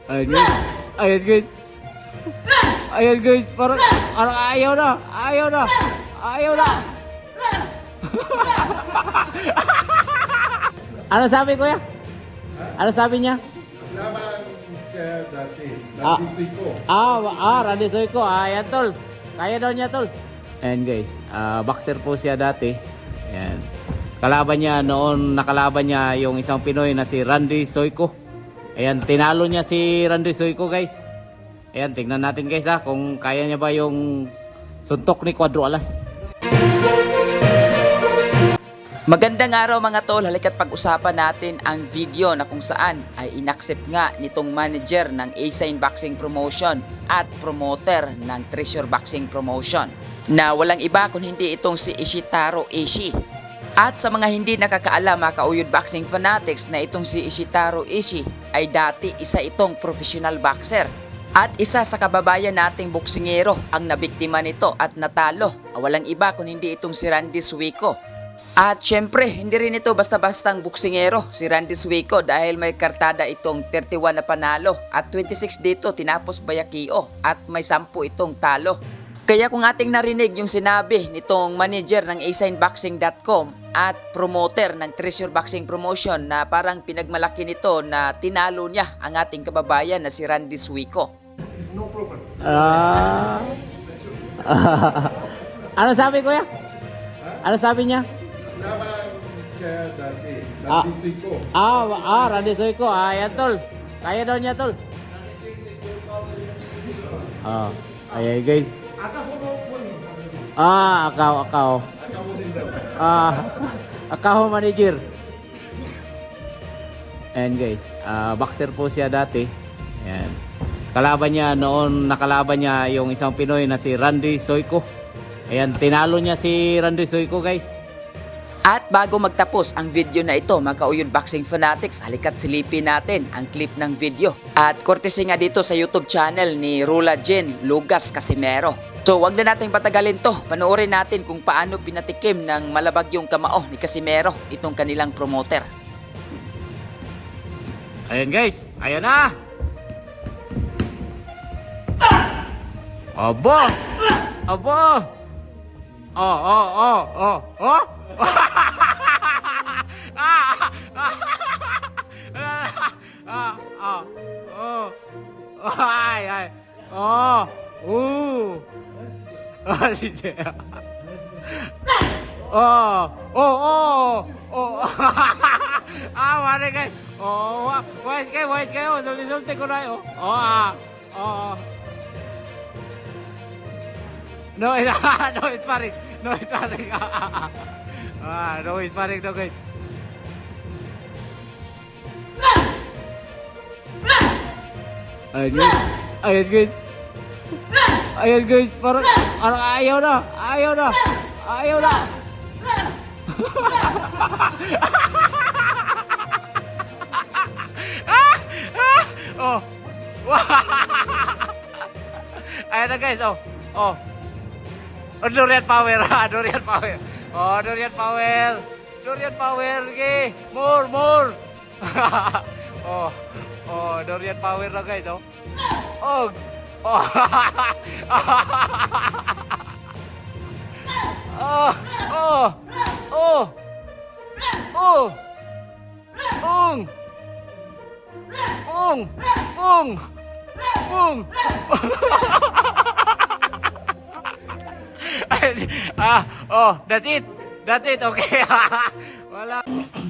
Ayan guys. Ayan guys. Ayan guys. Parang ayaw na. Ayaw na. Ayaw na. Ano sabi kuya? Ano sabi niya? Laban siya dati. Ah. Dati siko. Randy Soyko. Ayan tol. Kaya daw niya tol. Ayan guys. Boxer po siya dati. Ayan. Kalaban niya noon, nakalaban niya yung isang Pinoy na si Randy Soyko. Ayan, tinalo niya si Randy Soyko guys. Ayan, tingnan natin guys kung kaya niya ba yung suntok ni Cuadro Alas. Magandang araw mga tol, halika't pag-usapan natin ang video na kung saan ay inaccept nga nitong manager ng A-Sign Boxing Promotion at promoter ng Treasure Boxing Promotion na walang iba kung hindi itong si Ishitaro Ishii. At sa mga hindi nakakaalam mga kauyod boxing fanatics na itong si Ishitaro Ishii ay dati isa itong professional boxer. At isa sa kababayan nating boksingero ang nabiktima nito at natalo. Walang iba kung hindi itong si Randy Suico. At syempre, hindi rin ito basta-bastang boksingero si Randy Suico dahil may kartada itong 31 na panalo at 26 dito tinapos bayakio at may 10 itong talo. Kaya kung ating narinig yung sinabi nitong manager ng asignboxing.com at promoter ng Treasure Boxing Promotion na parang pinagmalaki nito na tinalo niya ang ating kababayan na si Randy Suico. Ano sabi kuya? Ano sabi niya? Laban siya dati. Dati siko. Randy Soyko. Ayan tol. Kaya daw niya tol. Ayan guys. Akaw. Akaw manager. Ayan guys. Boxer po siya dati. Ayan. Kalaban niya noon, nakalaban niya yung isang Pinoy na si Randy Soyko. Ayan, tinalo niya si Randy Soyko guys. At bago magtapos ang video na ito mga kauyod boxing fanatics, halika't silipin natin ang clip ng video. At courtesy nga dito sa YouTube channel ni Rula Jen Lugas Casimero. So wag na natin patagalin to, panoorin natin kung paano pinatikim ng malabag yung kamao ni Casimero itong kanilang promoter. Ayan guys, ayan na. Aba! Oh. Ay. Si Jaya. Mari kayo. Wais kayo. Sulti ko na yun. No, it's sparring. No sparring no guys. Ayan guys. Parang ayaw na. Ayan na guys. Durian power. Durian power. Okay. More. Durian power na guys. That's it. Okay. Wala.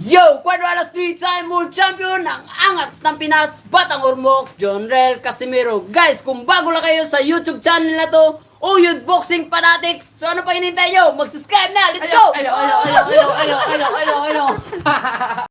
Yo! Cuadro Alas 3-time world champion ng angas ng Pinas, Batang Ormoc, Jonrel Casimero. Guys, kung bago lang kayo sa YouTube channel na to, Uyod Boxing Fanatics, so ano pa hinintay nyo? Mag-subscribe na! Let's go! Hello.